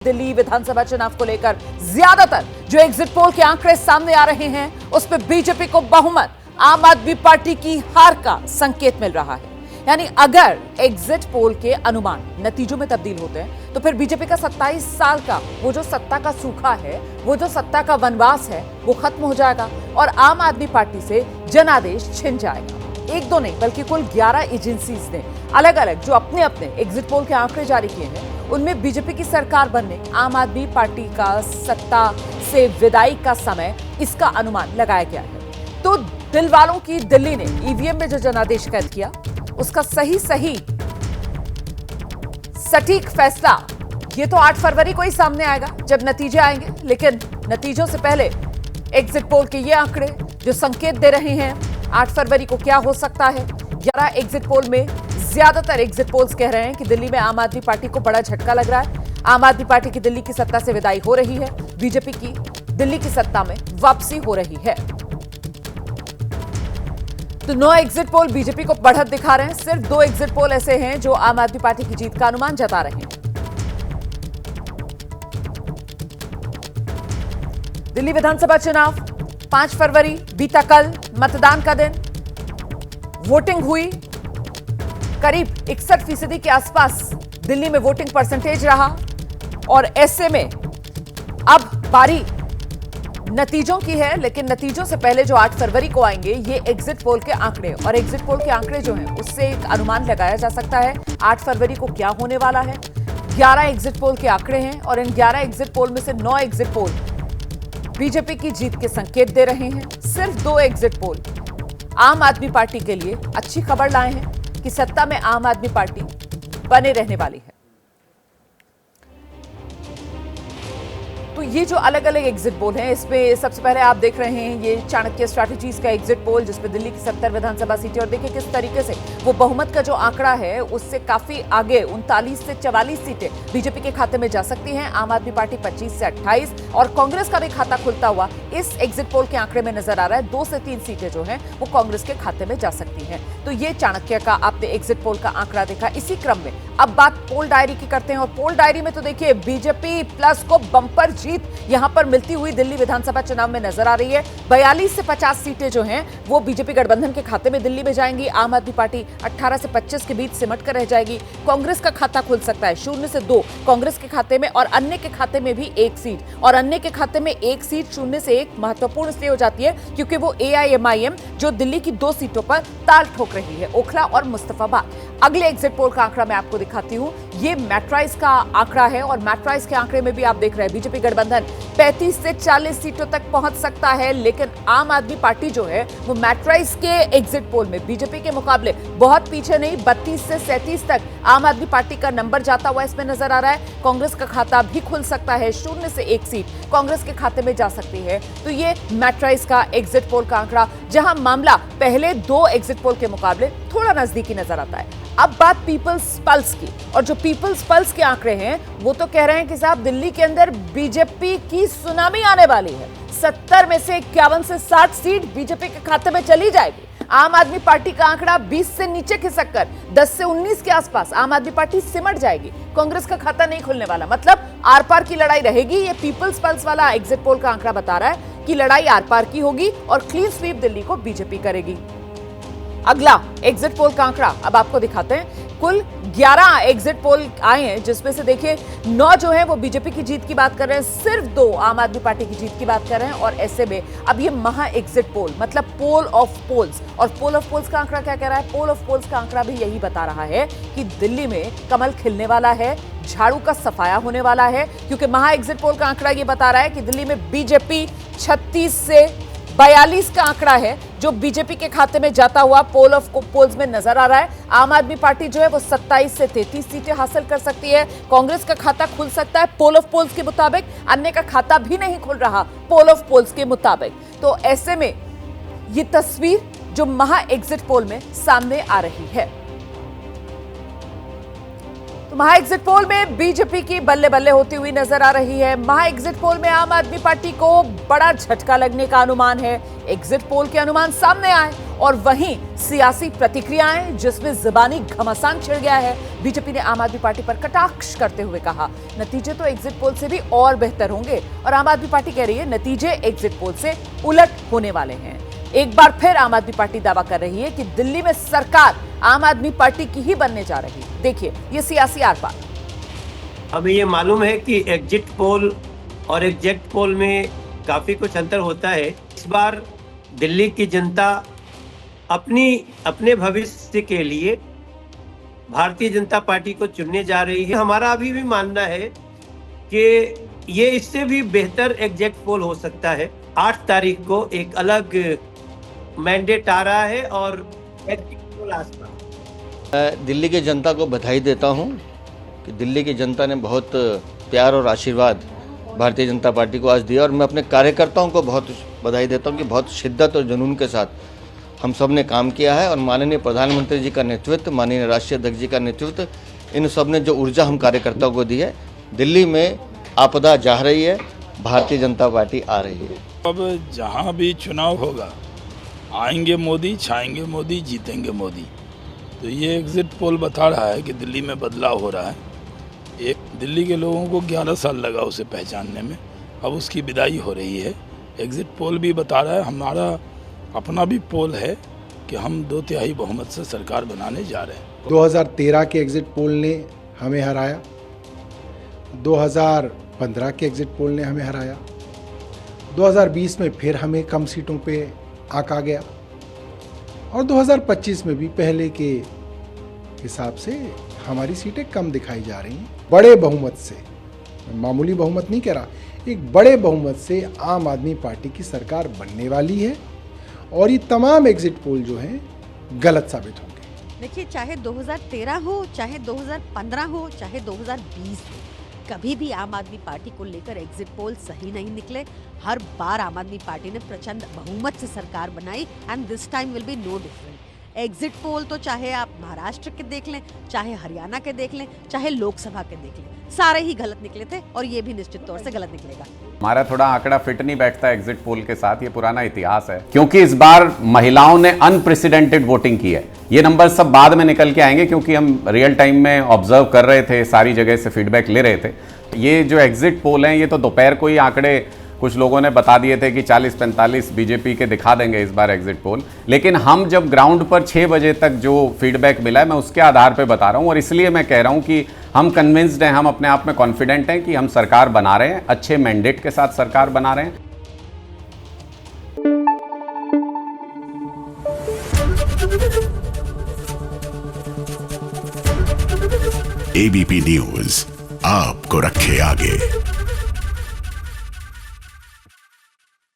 दिल्ली विधानसभा चुनाव को लेकर ज्यादातर जो एग्जिट पोल के आंकड़े सामने आ रहे हैं उस पर बीजेपी को बहुमत, आम आदमी पार्टी की हार का संकेत मिल रहा है। यानी अगर एग्जिट पोल के अनुमान नतीजों में तब्दील होते हैं तो फिर बीजेपी का 27 साल का वो जो सत्ता का सूखा है, वो जो सत्ता का वनवास है, वो खत्म हो जाएगा और आम आदमी पार्टी से जनादेश छिन जाएगा। एक दो नहीं बल्कि कुल 11 एजेंसीज ने अलग अलग जो अपने अपने एग्जिट पोल के आंकड़े जारी किए हैं, उनमें बीजेपी की सरकार बनने, आम आदमी पार्टी का सत्ता से विदाई का समय, इसका अनुमान लगाया गया है। तो दिल वालों की दिल्ली ने ईवीएम में जो जनादेश कैद किया, उसका सही सटीक फैसला ये तो 8 फरवरी को ही सामने आएगा जब नतीजे आएंगे। लेकिन नतीजों से पहले एग्जिट पोल के ये आंकड़े जो संकेत दे रहे हैं 8 फरवरी को क्या हो सकता है। 11 एग्जिट पोल में ज्यादातर एग्जिट पोल्स कह रहे हैं कि दिल्ली में आम आदमी पार्टी को बड़ा झटका लग रहा है। आम आदमी पार्टी की दिल्ली की सत्ता से विदाई हो रही है, बीजेपी की दिल्ली की सत्ता में वापसी हो रही है। तो 9 एग्जिट पोल बीजेपी को बढ़त दिखा रहे हैं। सिर्फ 2 एग्जिट पोल ऐसे हैं जो आम आदमी पार्टी की जीत का अनुमान जता रहे हैं। दिल्ली विधानसभा चुनाव 5 फरवरी बीता कल मतदान का दिन, वोटिंग हुई। करीब 61% के आसपास दिल्ली में वोटिंग परसेंटेज रहा और ऐसे में अब बारी नतीजों की है। लेकिन नतीजों से पहले जो 8 फरवरी को आएंगे ये एग्जिट पोल के आंकड़े, और एग्जिट पोल के आंकड़े जो हैं उससे एक अनुमान लगाया जा सकता है 8 फरवरी को क्या होने वाला है। 11 एग्जिट पोल के आंकड़े हैं और इन 11 एग्जिट पोल में से 9 एग्जिट पोल बीजेपी की जीत के संकेत दे रहे हैं। सिर्फ 2 एग्जिट पोल आम आदमी पार्टी के लिए अच्छी खबर लाए हैं कि सत्ता में आम आदमी पार्टी बने रहने वाली है। तो ये जो अलग अलग एग्जिट पोल हैं, इसमें सबसे पहले आप देख रहे हैं ये चाणक्य स्ट्रैटेजीज का एग्जिट पोल, जिसमें दिल्ली की 70 विधानसभा सीटें, और देखिए किस तरीके से वो बहुमत का जो आंकड़ा है उससे काफी आगे 39 से 44 सीटें बीजेपी के खाते में जा सकती हैं। आम आदमी पार्टी 25 से 28 और कांग्रेस का भी खाता खुलता हुआ इस एग्जिट पोल के आंकड़े में नजर आ रहा है। 2 से 3 सीटें जो हैं वो कांग्रेस के खाते में जा सकती हैं। तो ये चाणक्य का आपने एग्जिट पोल का आंकड़ा देखा। इसी क्रम में अब बात पोल डायरी की करते हैं और पोल डायरी में तो देखिए बीजेपी प्लस को बंपर जीत यहां पर मिलती हुई दिल्ली विधानसभा चुनाव में नजर आ रही है। 42 से 50 सीटें जो हैं वो बीजेपी गठबंधन के खाते में दिल्ली में जाएंगी। आम आदमी पार्टी 18 से 25 के बीच सिमट कर रह जाएगी। कांग्रेस का खाता खुल सकता है 0 से 2 कांग्रेस के खाते में, और अन्य के खाते में भी 1 सीट, और अन्य के खाते में 1 सीट 0 से 1 महत्वपूर्ण इसलिए हो जाती है क्योंकि वो AIMIM जो दिल्ली की 2 सीटों पर ताल ठोक रही है, ओखला और मुस्तफाबाद। अगले एग्जिट पोल का आंकड़ा मैं आपको दिखाती हूं। ये मैट्राइज का आंकड़ा है और मैट्राइज के आंकड़े में भी आप देख रहे हैं बीजेपी गठबंधन 35 से 40 सीटों तक पहुंच सकता है। लेकिन आम आदमी पार्टी जो है वो मैट्राइज के एग्जिट पोल में बीजेपी के मुकाबले बहुत पीछे नहीं, 32 से 37 तक आम आदमी पार्टी का नंबर जाता हुआ इसमें नजर आ रहा है। कांग्रेस का खाता भी खुल सकता है, 0 से 1 सीट कांग्रेस के खाते में जा सकती है। तो ये मैट्राइज का एग्जिट पोल का आंकड़ा, जहां मामला पहले 2 एग्जिट पोल के मुकाबले थोड़ा नजदीकी नजर आता है। अब बात पीपल्स पल्स की, और जो पीपल्स पल्स के आंकड़े हैं वो तो कह रहे हैं कि साहब दिल्ली के अंदर बीजेपी की सुनामी आने वाली है। 70 में से 51 से 60 सीट बीजेपी के खाते में चली जाएगी। आम आदमी पार्टी का आंकड़ा 20 से नीचे खिसक कर 10 से 19 के आसपास आम आदमी पार्टी सिमट जाएगी। कांग्रेस का खाता नहीं खुलने वाला, मतलब आर पार की लड़ाई रहेगी। ये पीपल्स पल्स वाला एग्जिट पोल का आंकड़ा बता रहा है कि लड़ाई आर पार की होगी और क्लीन स्वीप दिल्ली को बीजेपी करेगी। अगला एग्जिट पोल का आंकड़ा अब आपको दिखाते हैं। कुल 11 एग्जिट पोल आए हैं, जिसमें से देखिए 9 जो है वो बीजेपी की जीत की बात कर रहे हैं, सिर्फ 2 आम आदमी पार्टी की जीत की बात कर रहे हैं। और ऐसे में अब ये महा एग्जिट पोल मतलब पोल ऑफ पोल्स, और पोल ऑफ पोल्स का आंकड़ा क्या कह रहा है? पोल ऑफ पोल्स का आंकड़ा भी यही बता रहा है कि दिल्ली में कमल खिलने वाला है, झाड़ू का सफाया होने वाला है। क्योंकि महा एग्जिट पोल का आंकड़ा ये बता रहा है कि दिल्ली में बीजेपी 36 से 42 का आंकड़ा है जो बीजेपी के खाते में जाता हुआ पोल ऑफ पोल्स में नजर आ रहा है। आम आदमी पार्टी जो है वो 27 से 33 सीटें हासिल कर सकती है। कांग्रेस का खाता खुल सकता है पोल ऑफ पोल्स के मुताबिक, अन्य का खाता भी नहीं खुल रहा पोल ऑफ पोल्स के मुताबिक। तो ऐसे में ये तस्वीर जो महा एग्जिट पोल में सामने आ रही है। तो महा एग्जिट पोल में बीजेपी की बल्ले बल्ले होती हुई नजर आ रही है। महा एग्जिट पोल में आम आदमी पार्टी को बड़ा झटका लगने का अनुमान है। एग्जिट पोल के अनुमान सामने आए और वहीं सियासी प्रतिक्रियाएं जिसमें जुबानी घमासान छिड़ गया है। बीजेपी ने आम आदमी पार्टी पर कटाक्ष करते हुए कहा नतीजे तो एग्जिट पोल से भी और बेहतर होंगे, और आम आदमी पार्टी कह रही है नतीजे एग्जिट पोल से उलट होने वाले हैं। एक बार फिर आम आदमी पार्टी दावा कर रही है कि दिल्ली में सरकार आम आदमी पार्टी की ही बनने जा रही है। देखिए ये सियासी आर पार। हमें ये मालूम है कि एग्जिट पोल और एग्जिट पोल में काफी कुछ अंतर होता है। इस बार दिल्ली की जनता अपने भविष्य के लिए भारतीय जनता पार्टी को चुनने जा रही है। हमारा अभी भी मानना है कि ये इससे भी बेहतर एग्जिट पोल हो सकता है। 8 तारीख को एक अलग मैंडेट आ रहा है और एग्जिट पोल आसपास। मैं दिल्ली की जनता को बधाई देता हूं कि दिल्ली की जनता ने बहुत प्यार और आशीर्वाद भारतीय जनता पार्टी को आज दिया, और मैं अपने कार्यकर्ताओं को बहुत बधाई देता हूं कि बहुत शिद्दत और जुनून के साथ हम सब ने काम किया है। और माननीय प्रधानमंत्री जी का नेतृत्व, माननीय राष्ट्रीय अध्यक्ष जी का नेतृत्व, इन सब ने जो ऊर्जा हम कार्यकर्ताओं को दी है, दिल्ली में आपदा जा रही है, भारतीय जनता पार्टी आ रही है। अब जहाँ भी चुनाव होगा आएंगे मोदी, छाएंगे मोदी, जीतेंगे मोदी। तो ये एग्जिट पोल बता रहा है कि दिल्ली में बदलाव हो रहा है। एक दिल्ली के लोगों को 11 साल लगा उसे पहचानने में, अब उसकी विदाई हो रही है। एग्जिट पोल भी बता रहा है, हमारा अपना भी पोल है कि हम 2/3 बहुमत से सरकार बनाने जा रहे हैं। 2013 के एग्जिट पोल ने हमें हराया, 2015 के एग्जिट पोल ने हमें हराया, 2020 में फिर हमें कम सीटों पे आंका गया, और 2025 में भी पहले के हिसाब से हमारी सीटें कम दिखाई जा रही हैं। बड़े बहुमत से, मामूली बहुमत नहीं कह रहा, एक बड़े बहुमत से आम आदमी पार्टी की सरकार बनने वाली है, और ये तमाम एग्जिट पोल जो हैं गलत साबित होंगे। देखिए, चाहे 2013 हो, चाहे 2015 हो, चाहे 2020 हो, कभी भी आम आदमी पार्टी को लेकर एग्जिट पोल सही नहीं निकले। हर बार आम आदमी पार्टी ने प्रचंड बहुमत से सरकार बनाई, and this time will be no different. Exit poll तो चाहे आप महाराष्ट्र के देख लें, चाहे हरियाणा के देख लें, चाहे लोकसभा के देख लें, सारे ही गलत निकले थे, और ये भी निश्चित तौर से गलत निकलेगा। हमारा थोड़ा आंकड़ा फिट नहीं बैठता एग्जिट पोल के साथ, ये पुराना इतिहास है, क्योंकि इस बार महिलाओं ने अनप्रेसिडेंटेड वोटिंग की है। ये नंबर सब बाद में निकल के आएंगे, क्योंकि हम रियल टाइम में ऑब्जर्व कर रहे थे, सारी जगह से फीडबैक ले रहे थे। ये जो एग्जिट पोल हैं, ये तो दोपहर को ही आंकड़े कुछ लोगों ने बता दिए थे कि 40-45 बीजेपी के दिखा देंगे इस बार एग्जिट पोल, लेकिन हम जब ग्राउंड पर 6 बजे तक जो फीडबैक मिला है, मैं उसके आधार पे बता रहा हूं, और इसलिए मैं कह रहा हूं कि हम कन्विंस्ड हैं, हम अपने आप में कॉन्फिडेंट हैं कि हम सरकार बना रहे हैं, अच्छे मैंडेट के साथ सरकार बना रहे हैं। एबीपी न्यूज आपको रखे आगे।